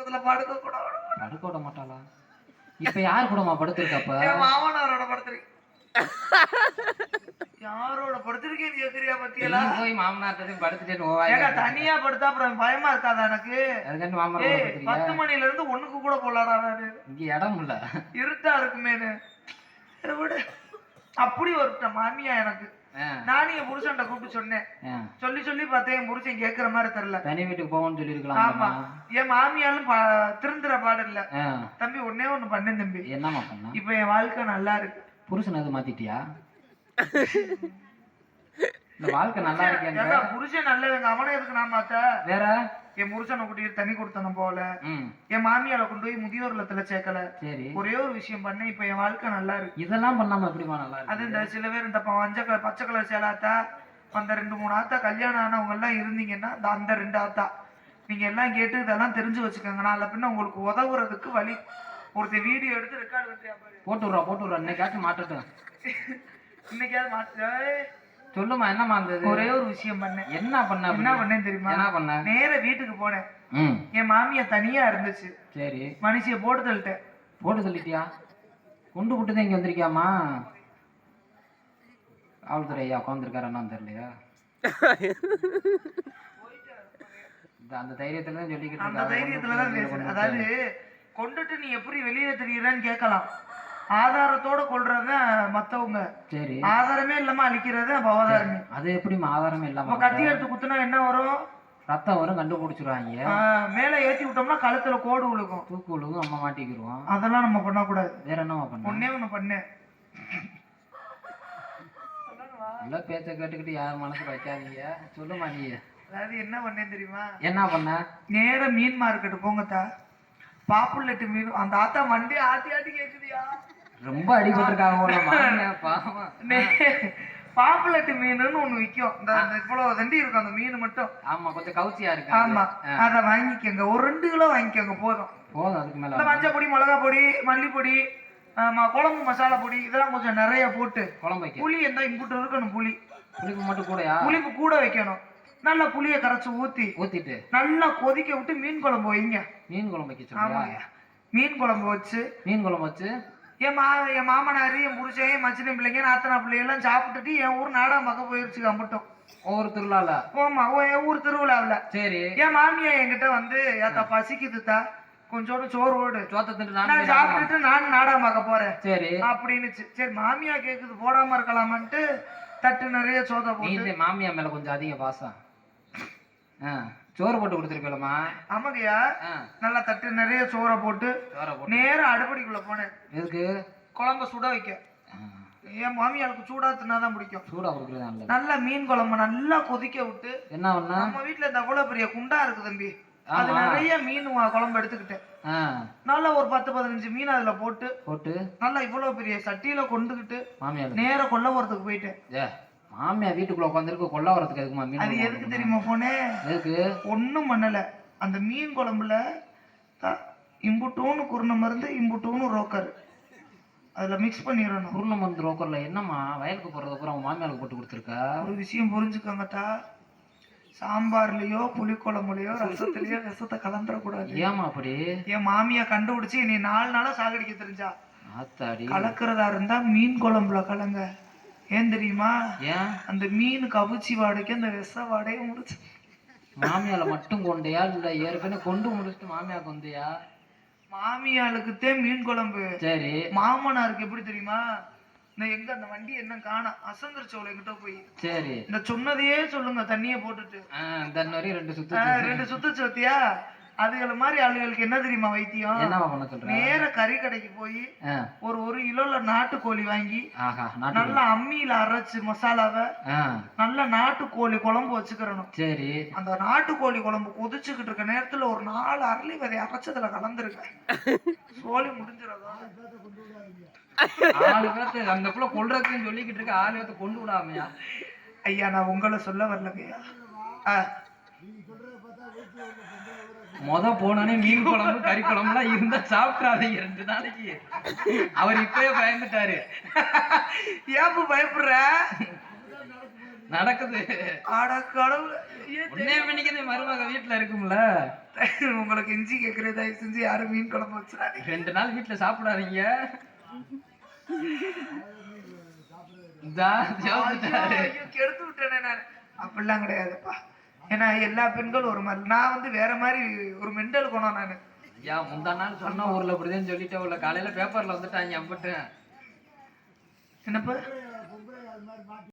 பக்கத்துல படுக்க கூட படுக்க விட மாட்டாளா? இப்ப யாரு கூடமா படுத்திருக்கப்ப? என் மாமனாரோட படுத்திருக்கேன். யாரோட படுத்திருக்கேன்னு கேக்குறியா பத்தியலா? போய் மாமனார்ட்டயும் படுத்துட்டேன்னு ஏங்க தனியா படுத்தா அப்புறம் பயமா இருக்காதா எனக்கு? அதுக்கு மாமனார் 10 மணில இருந்து 1க்கு கூட போலாடா நானு. இங்க இடம் இல்ல, இருட்டா இருக்குமேனு. அப்படி ஒரு மாமியா எனக்கு. நானும் என் புருஷன்ட்ட கூப்பிட்டு சொன்னேன். சொல்லி சொல்லி பார்த்தேன், என் புருஷன் கேட்கிற மாதிரி தெரியல. தனி வீட்டுக்கு போவோம்னு சொல்லி இருக்கலாம். ஆமா, என் மாமியாலும் திருந்துற பாடு இல்ல. தம்பி ஒன்னே ஒண்ணு பண்ணேன் தம்பி. என்னமா பண்ண? இப்ப என் வாழ்க்கை நல்லா இருக்கு. புருஷன் எது மாத்திட்டியா? இந்த வாழ்க்கை நல்லா இருக்கேன். புருஷன் நல்லவங்க, அவனை எதுக்கு நான் மாத்த? வேற என் புருஷனை கூட்டிட்டு தனி கொடுத்தனும் போல, என் மாமியால கொண்டு போய் முதியோர் இல்லத்துல சேர்க்கல. சரி, ஒரே ஒரு விஷயம் பண்ணேன், இப்ப என் வாழ்க்கை நல்லா இருக்கு. இதெல்லாம் பண்ணாம எப்படிமா நல்லா இருக்கு? அது இந்த சில பேர் இந்த பச்சை கலர் சேலாத்தா, அந்த 2-3 ஆத்தா கல்யாணம் ஆனவங்க எல்லாம் இருந்தீங்கன்னா அந்த 2 ஆத்தா நீங்க எல்லாம் கேட்டு இதெல்லாம் தெரிஞ்சு வச்சுக்கோங்க. நாளை பின்ன உங்களுக்கு உதவுறதுக்கு வழி. ஒருத்தர் வீடியோ எடுத்து ரெக்கார்டு போட்டு விடுறா. இன்னைக்காச்சும் மாட்டட்டும். இன்னைக்காவது மாட்டு. சொல்லுமா, என்னமா இருந்தது? ஒரே ஒரு விஷயம் பண்ணேன். என்ன பண்ணேன் தெரியுமா? என்ன பண்ண? நேர வீட்டுக்கு போனேன். என் மாமியா தனியா இருந்துச்சு. சரி, மனுஷிய போட்டு தள்ளிட்டேன். போட்டு தள்ளிட்டியா? கொண்டு விட்டுதான் இங்க வந்திருக்கியாமா? காவல்துறை ஐயா உட்காந்துருக்காரு, என்னன்னு தெரியலையா? அந்த தைரியத்துல தான் சொல்லிக்கிட்டு, அந்த தைரியத்துலதான் பேசுறேன். அதாவது கொண்டுட்டு நீ எப்படி வெளியில தெரியுறான்னு கேட்கலாம். ஆதாரத்தோட கொள்றத மத்தவங்க. சரி, ஆதாரமே இல்லாம அழிக்கிறது பவதாரமே. அது எப்படி ஆதாரமே இல்லாம? கத்தி எடுத்து குத்துனா என்ன வரும்? ரத்தம் வரும், கண்டுபிடிச்சிருவாங்க. மேல ஏத்தி விட்டோம்னா கழுத்துல கோடு விழுகும், தூக்கு விழுகும், நம்ம மாட்டிக்கிடுவோம். அதெல்லாம் நம்ம பண்ணக்கூடாது. வேற என்னவா பண்ண? ஒன்னே ஒண்ணு பண்ணேன். நல்லா பேச்ச கேட்டுக்கிட்டு யார் மனசு வைக்காதீங்க. சொல்லுமா நீ. அதாவது என்ன பண்ணேன் தெரியுமா? என்ன பண்ண? நேர மீன் மார்க்கெட்டு போங்கத்தா. பாப்புலெட்டு மீன். அந்த ஆத்தா மண்டி ஆட்டி ஆட்டி கேக்குதியா? ரொம்ப அடிபட்டிருக்காங்க. பாப்புலெட்டு மீனுன்னு ஒண்ணு விற்கும். இந்த இவ்வளவு தண்டி இருக்கும் அந்த மீன் மட்டும். ஆமா, கொஞ்சம் கவுச்சியா இருக்கு. ஆமா, அத வாங்கிக்கோங்க. ஒரு 2 கிலோ வாங்கிக்கோங்க, போதும். அதுக்கு மேல மஞ்சள் பொடி, மிளகா பொடி, மல்லிப்பொடி, குழம்பு மசாலா பொடி, இதெல்லாம் கொஞ்சம் நிறைய போட்டு குழம்பு வைக்க. புளி எந்த இம்புட்டு இருக்கணும். புளிப்பு மட்டும் கூடயா? புளிப்பு கூட வைக்கணும். நல்லா புளிய கரைச்சு ஊத்திட்டு நல்லா கொதிக்க விட்டு மீன் குழம்பு வைங்க. மீன் குழம்பு வைக்க. மீன் குழம்பு வச்சு என் மாமனாரு, என் புருஷன், என் மச்சின பிள்ளைங்க, நாத்தனா பிள்ளைங்க சாப்பிட்டுட்டு என் ஊர் நாடகம் பார்க்க போயிருச்சு. கம்பட்டும் ஒவ்வொரு திருவிழால. ஆமா, என் ஊர் திருவிழாவில். சரி, என் மாமியா என்கிட்ட வந்து ஏத்தா பசிக்குதுதா, கொஞ்சோடு சோறு ஓடு, நான் சாப்பிட்டுட்டு நானும் நாடகம் பார்க்க போறேன். சரி அப்படின்னு. சரி, மாமியா கேக்குது போடாம இருக்கலாமான்ட்டு தட்டு நிறைய சோதை போட்டு. மாமியா மேல கொஞ்சம் அதிக பாசம். சோறு போட்டு கொடுத்துருக்கலாமா? ஆமாங்கய்யா. நல்லா தட்டு நிறைய சோறை போட்டு நேரம் அடுப்படிக்குள்ள போனேன். எதுக்கு? குழம்ப சுட வைக்க. என் மாமியாளுக்கு சூடா தின்னாதான் பிடிக்கும். சூடா கொடுக்குறது. நல்லா மீன் குழம்பு நல்லா கொதிக்க விட்டு என்ன பண்ண? நம்ம வீட்டுல இந்த அவ்வளவு பெரிய குண்டா இருக்கு தம்பி, அது நிறைய மீன் குழம்பு எடுத்துக்கிட்டேன். நல்லா ஒரு 10-15 மீன் அதுல போட்டு நல்லா இவ்வளவு பெரிய சட்டியில கொண்டுகிட்டு நேர கொல்லவரத்துக்கு போயிட்டேன். மாமியா வீட்டுக்குள்ள உட்காந்துருக்கு, கொல்ல வரதுக்கு எதுக்குமா மீன்? அது எதுக்கு தெரியுமா போனேன்? எதுக்கு? ஒன்னும் பண்ணல. அந்த மீன் குழம்புல இம்புட்டூன்னு குருணை மருந்து, இம்புட்டூன்னு ரோக்கர் அதுல மிக்ஸ் பண்ணிடணும். குருணை மருந்து ரோக்கர்ல என்னம்மா வயலுக்கு போறது அப்புறம் அவங்க மாமியாருக்கு போட்டு கொடுத்துருக்கா? ஒரு விஷயம் புரிஞ்சுக்கோங்கத்தா, சாம்பார்லயோ புளிக்குழம்புலயோ ரசத்துலயோ விஷத்தை கலந்துடக்கூடாது. ஏமா அப்படி? என் மாமியா கண்டுபிடிச்சு நீ 4 நாளா சாகடிக்க தெரிஞ்சா. கலக்கிறதா இருந்தா மீன் குழம்புல கலங்க. ஏன் தெரியுமா? ஏன்? அந்த மீன் கவுச்சி வாடைக்கு அந்த விஷ வாடையை முடிச்சு. மாமியால மட்டும் கொண்டையா இல்ல ஏற்கனவே கொண்டு முடிச்சுட்டு மாமியா கொண்டையா? மாமியாளுக்குத்தே மீன் குழம்பு. சரி, மாமனாருக்கு எப்படி தெரியுமா? எங்க அந்த வண்டி என்ன காணா அசந்திருச்சோல எங்கிட்ட போய். சரி, இந்த சொன்னதையே சொல்லுங்க. தண்ணிய போட்டுட்டு 2 சுத்து சோத்தியா? அதுகள மாதிரி ஆளுகளுக்கு என்ன தெரியுமா வைத்தியம்? என்ன பண்ண சொல்ற? நேர கறி கடைக்கு போய் ஒரு கிலோல நாட்டுக்கோழி வாங்கி நல்லா அம்மியில அரைச்சு மசாலாவை நல்ல நாட்டுக்கோழி குழம்பு வச்சுக்கிறணும். சரி, அந்த நாட்டுக்கோழி குழம்பு கொதிச்சுக்கிட்டு இருக்க நேரத்துல ஒரு 4 அரளி விதை அரைச்சதுல கலந்துருக்க. சோழி முடிஞ்சிடறதா? 4 பேர்த்து அந்த புள்ள கொல்றதுன்னு சொல்லிக்கிட்டு இருக்க, 6 பேர்த்து கொண்டு விடாமையா? ஐயா, நான் உங்களை சொல்ல வரலையா. போனோடனே மீன் குழம்பு கறி குழம்புலாம் இருந்தா சாப்பிட்டாதீங்க 2 நாளைக்கு. அவர் இப்பயே பயந்துட்டாரு. ஏப்ப பயப்படுற? நடக்குது. ஆட கடவுள், உன்னே மணிக்கு மருமக வீட்டுல இருக்கும்ல. உங்களுக்கு இஞ்சி கேட்கறது தயவு செஞ்சு யாரும் மீன் குழம்பு வச்சுறாதீங்க. 2 நாள் வீட்டுல சாப்பிடாதீங்க. கெடுத்து விட்டேனே நான். அப்படிலாம் கிடையாதுப்பா. ஏன்னா எல்லா பெண்களும் ஒரு மாதிரி, நான் வந்து வேற மாதிரி ஒரு மெண்டல் குணம் நானு. ஐயா முந்தா நாள் சொன்னா ஊர்ல அப்படிதான் சொல்லிட்டே உள்ள காலையில பேப்பர்ல வந்துட்டாங்க அம்பிட்டு. என்னப்பா